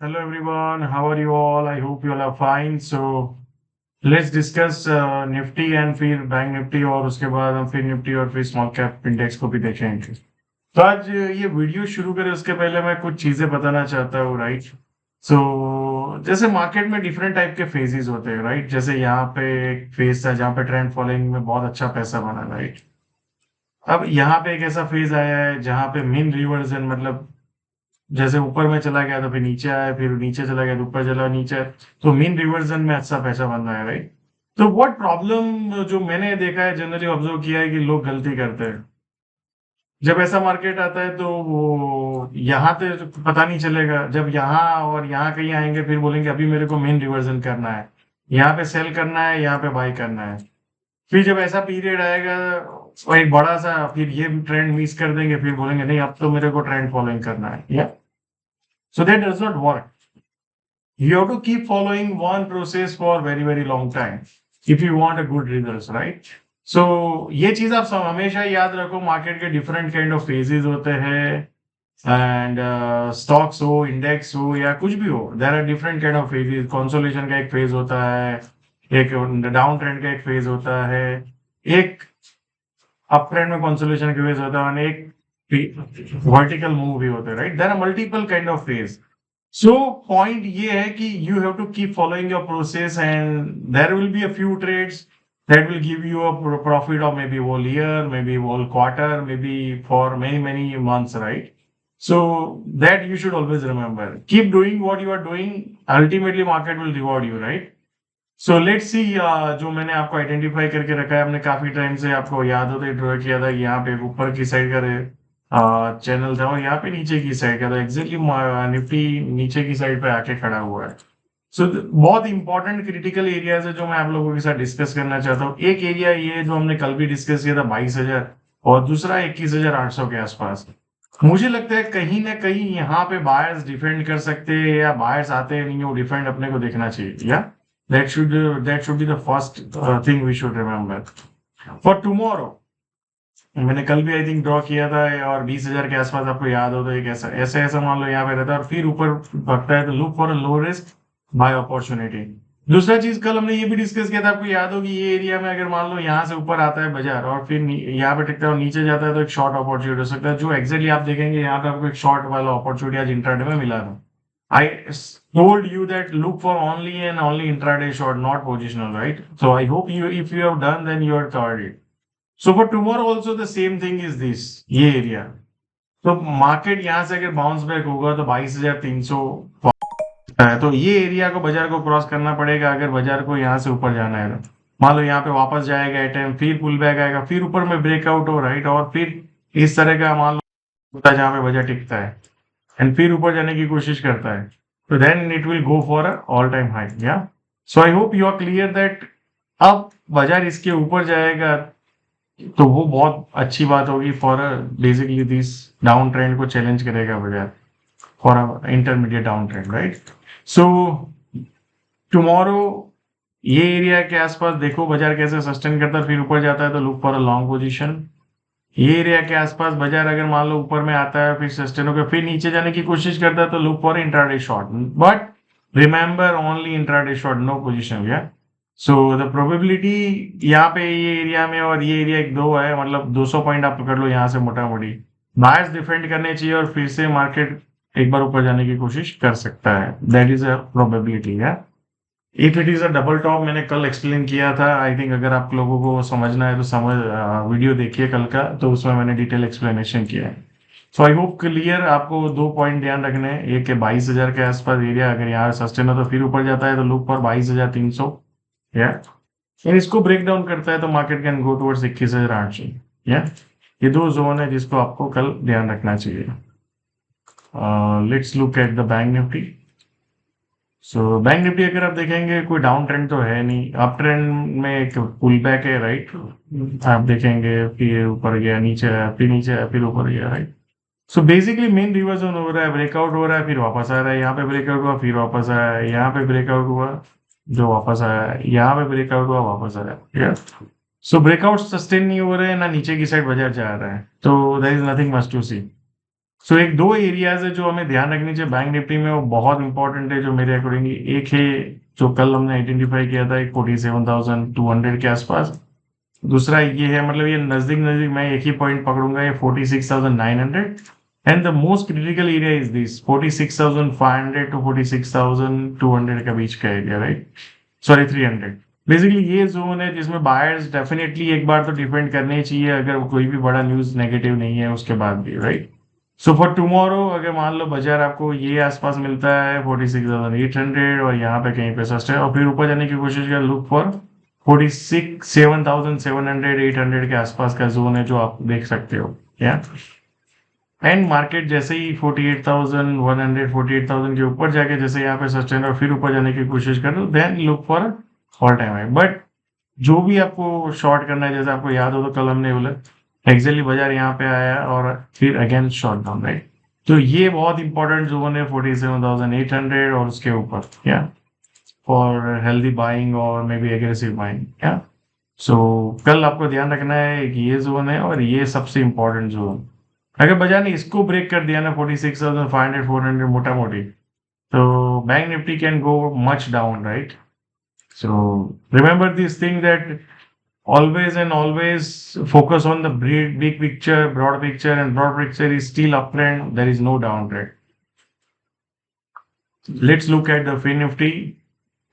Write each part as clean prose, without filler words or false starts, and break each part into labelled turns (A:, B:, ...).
A: Hello everyone, how are you all? I hope you all are fine. So let's discuss Nifty and फिर bank Nifty और उसके बाद हम फिर Nifty और फिर स्मॉल कैप इंडेक्स को भी देखेंगे। तो आज ये वीडियो शुरू करें उसके पहले मैं कुछ चीजें बताना चाहता हूँ, राइट? जैसे मार्केट में डिफरेंट टाइप के फेजेस होते हैं, राइट? जैसे यहाँ पे एक फेज था जहाँ पे ट्रेंड फॉलोइंग में बहुत अच्छा पैसा बना, राइट? अब यहाँ पे एक ऐसा फेज आया है जहाँ पे मीन रिवर्जन, मतलब जैसे ऊपर में चला गया तो फिर नीचे आया, फिर नीचे चला गया तो ऊपर चला, नीचे आया। तो मीन रिवर्जन में अच्छा पैसा बन रहा है, राइट? तो व्हाट प्रॉब्लम जो मैंने देखा है, जनरली ऑब्जर्व किया है कि लोग गलती करते हैं। जब ऐसा मार्केट आता है तो वो यहाँ पे तो पता नहीं चलेगा, जब यहाँ और यहाँ कहीं आएंगे फिर बोलेंगे अभी मेरे को मेन रिवर्जन करना है, यहाँ पे सेल करना है, यहाँ पे बाई करना है। फिर जब ऐसा पीरियड आएगा और एक बड़ा सा, फिर ये ट्रेंड मिस कर देंगे, फिर बोलेंगे नहीं अब तो मेरे को ट्रेंड फॉलोइंग करना है, या so that does not work. You have to keep following one process for very very long time if you want a good results, right? So ये चीज आप हमेशा याद रखो, मार्केट के डिफरेंट काइंड ऑफ फेजेस होते हैं एंड स्टॉक्स हो, इंडेक्स हो या कुछ भी हो, there are different kind of phases. Consolidation का एक फेज होता है, एक डाउन ट्रेंड का एक फेज होता है, एक अप ट्रेंड में कंसोलिडेशन का फेज होता है और एक वर्टिकल मूव भी होता है, right? There are multiple kind of phase. So point ये है कि you have to keep following your process and there will be a few trades that will give you a profit of maybe whole year, maybe whole quarter, maybe for many many months, right? So that you should always remember. Keep doing what you are doing. Ultimately, market will reward you, right? So let's see. जो मैंने आपको identify करके रखा है, आपने काफी time से, आपको याद हो तो ड्रॉ किया था, यहाँ पे ऊपर की साइड का चैनल था और यहाँ पे नीचे की साइड का था। एग्जैक्टली निफ्टी नीचे की साइड पे आके खड़ा हुआ है। बहुत इंपॉर्टेंट क्रिटिकल एरियाज है जो मैं आप लोगों के साथ डिस्कस करना चाहता हूँ। एक एरिया ये जो हमने कल भी डिस्कस किया था 22,000, और दूसरा 21,800 के आसपास। मुझे लगता है कहीं ना कहीं यहाँ पे बायर्स डिफेंड कर सकते हैं या बायर्स आते हैं नहीं, वो डिफेंड अपने को देखना चाहिए, या that should be the first thing we should remember for tomorrow. मैंने कल भी आई थिंक ड्रॉ किया था, और 20,000 के आसपास आपको याद हो तो एक ऐसा ऐसे ऐसा मान लो यहाँ पे रहता है और फिर ऊपर भगता है, तो look for a low risk buy opportunity. दूसरा चीज कल हमने ये भी डिस्कस किया था, आपको याद होगी, ये एरिया में अगर मान लो यहाँ से ऊपर आता है बाजार और फिर यहाँ पे टिकता है और नीचे जाता है तो एक शॉर्ट अपॉर्चुनिटी हो सकता है, जो एक्जेक्टली आप देखेंगे यहाँ पे आपको एक शॉर्ट वाला अपॉर्चुनिटी आज इंट्राडे में मिला था। I told you that look for only and only intraday short, not positional, right? So I hope you, if you have done, then you are covered it. So for tomorrow also the same thing is this, ये area. तो market यहाँ से अगर bounce back होगा तो 22,300 है, तो ये एरिया को बाजार को क्रॉस करना पड़ेगा अगर बाजार को यहाँ से ऊपर जाना है। तो मान लो यहाँ पे वापस जाएगा एटम, फिर पुल बैक आएगा, फिर ऊपर में ब्रेकआउट हो, राइट? और फिर इस तरह का मान लो होता है जहाँ पे बाजार टिकता है एंड फिर ऊपर जाने की कोशिश करता है, तो then it will go for all time high, yeah? So I hope you are clear that अब बाजार इसके ऊपर जाएगा तो वो बहुत अच्छी बात होगी for basically this down trend को चैलेंज करेगा बाजार for intermediate down trend, right? So tomorrow ये एरिया के आसपास देखो बाजार कैसे सस्टेन करता है, फिर ऊपर जाता है तो look for a long position. ये एरिया के आसपास बाजार अगर मान लो ऊपर में आता है, फिर सस्टेन होकर फिर नीचे जाने की कोशिश करता है तो look for intraday short, but remember only intraday short, no position, yeah? So the probability यहाँ पे ये एरिया में और ये एरिया एक दो है, मतलब 200 पॉइंट आप पकड़ लो यहाँ से मोटा मोटी। बायर्स डिफेंड करने चाहिए और फिर से मार्केट एक बार ऊपर जाने की कोशिश कर सकता है, दैट इज अ प्रोबेबिलिटी, है? If it is a double top, मैंने कल एक्सप्लेन किया था, आई थिंक अगर आप लोगों को समझना है तो समझ वीडियो देखिए कल का, तो उसमें मैंने डिटेल एक्सप्लेनेशन किया है। सो आई होप क्लियर। आपको दो पॉइंट ध्यान रखने हैं, एक है 22,000 के आसपास एरिया, अगर यहाँ सस्टेन हो तो फिर ऊपर जाता है तो लुक पर 22,300, या? और इसको ब्रेक डाउन करता है तो मार्केट कैन गो टुवर्ड्स 21,800, या? ये दो जोन है जिसको आपको कल ध्यान रखना चाहिए। Let's look at the bank Nifty. So bank Nifty अगर आप देखेंगे कोई डाउन ट्रेंड तो है नहीं, अप ट्रेंड में एक पुल बैक है, राइट? आप देखेंगे फिर ऊपर गया, नीचे आया, फिर नीचे आया, फिर ऊपर गया, right? So basically mean reversion हो रहा है, ब्रेकआउट हो रहा है, फिर वापस आ रहा है, यहाँ पे ब्रेकआउट हुआ, फिर वापस आया, यहाँ पे ब्रेकआउट हुआ, जो वापस आया, यहाँ पे ब्रेकआउट हुआ, वापस आया, ठीक है? सो ब्रेकआउट सस्टेन नहीं हो रहे हैं, ना नीचे की साइड बाजार जा रहा है, तो there is nothing much to see. So एक दो एरियाज है जो हमें ध्यान रखनी चाहिए बैंक निफ्टी में, वो बहुत इंपॉर्टेंट है जो मेरे अकॉर्डिंग। एक है जो कल हमने आइडेंटिफाई किया था, एक 47,200 के आसपास। दूसरा ये है, मतलब ये नजदीक नजदीक, मैं एक ही पॉइंट पकड़ूंगा, ये 46,900। And the most critical area is this 46,500 to 46,200 का बीच का एरिया, राइट? सॉरी, 300। बेसिकली ये जोन है जिसमें बायर्स डेफिनेटली एक बार तो डिफेंड करने ही चाहिए, अगर कोई भी बड़ा न्यूज नेगेटिव नहीं है उसके बाद भी, राइट? सो फॉर टुमारो अगर मान लो बाजार आपको ये आसपास मिलता है 46,800, और यहाँ पे कहीं पे सस्ते, और फिर ऊपर जाने की कोशिश कर, लुक फॉर 47,700 800 के आसपास का जोन है जो आप देख सकते हो, या एंड मार्केट जैसे ही 48,100 48,000 के ऊपर जाके जैसे यहाँ पे सस्टेन और फिर ऊपर जाने की कोशिश करो, then look for all time high. But जो भी आपको शॉर्ट करना है, जैसे आपको याद हो तो कल हमने बोला एक्जेक्टली बाजार यहाँ पे आया और फिर अगेन शॉर्ट डाउन, राइट? तो ये बहुत इंपॉर्टेंट जोन है 47,800 और उसके ऊपर, या फॉर हेल्दी बाइंग और मे बी एग्रेसिव बाइंग, या सो कल आपको ध्यान रखना है कि ये जोन है और ये सबसे इंपॉर्टेंट जोन। अगर बाजार ने इसको ब्रेक कर दिया ना 46,500 400 मोटा मोटी, तो bank Nifty can go much down, right? So remember this thing that always and always focus on the big picture, broad picture, and broad picture is still uptrend. There is no downtrend. Let's look at the fin nifty.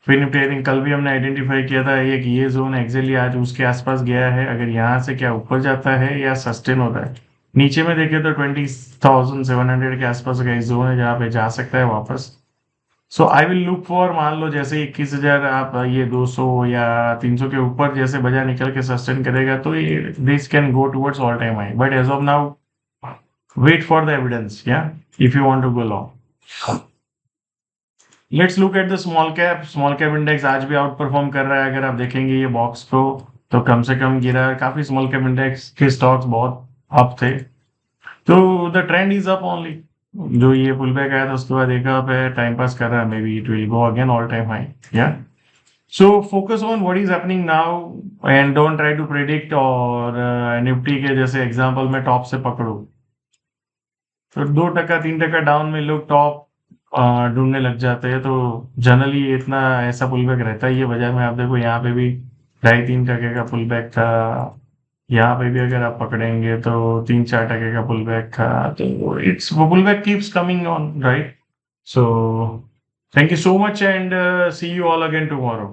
A: Fin Nifty I think कल भी हमने identify किया था, एक ये zone exactly आज उसके आसपास गया है। अगर यहाँ से क्या ऊपर जाता है या सस्टेन होता है, नीचे में देखे तो 20,700 के आसपास का जोन है जहाँ पे जा सकता है वापस। सो आई विल लुक फॉर, मान लो जैसे 21,000 आप ये 200 या 300 के ऊपर जैसे बाजार निकल के सस्टेन करेगा तो ये this can go towards all time high. But as of now wait for the evidence, या if you want to go long. Let's look at the small cap index आज भी आउट परफॉर्म कर रहा है। अगर आप देखेंगे ये बॉक्स को तो कम से कम गिरा है, काफी स्मॉल कैप इंडेक्स के स्टॉक्स बहुत अप थे, तो the trend is up only. जो ये पुल बैक आया था उसके बाद एक अप है, टाइम पास कर रहा है, maybe it will go again all time high, yeah so focus on what is happening now and don't try to predict. और निफ्टी के जैसे एग्जांपल में टॉप से पकड़ू तो 2% 3% डाउन में लोग टॉप ढूंढने लग जाते हैं, तो जनरली इतना ऐसा पुल बैक रहता ही है बाजार में। आप देखो यहाँ पे भी 2.5-3% का पुल बैक था, यहाँ पे भी अगर आप पकड़ेंगे तो 3-4% का पुल बैक था, तो it's pull back keeps coming on, right? So thank you so much and see you all again tomorrow.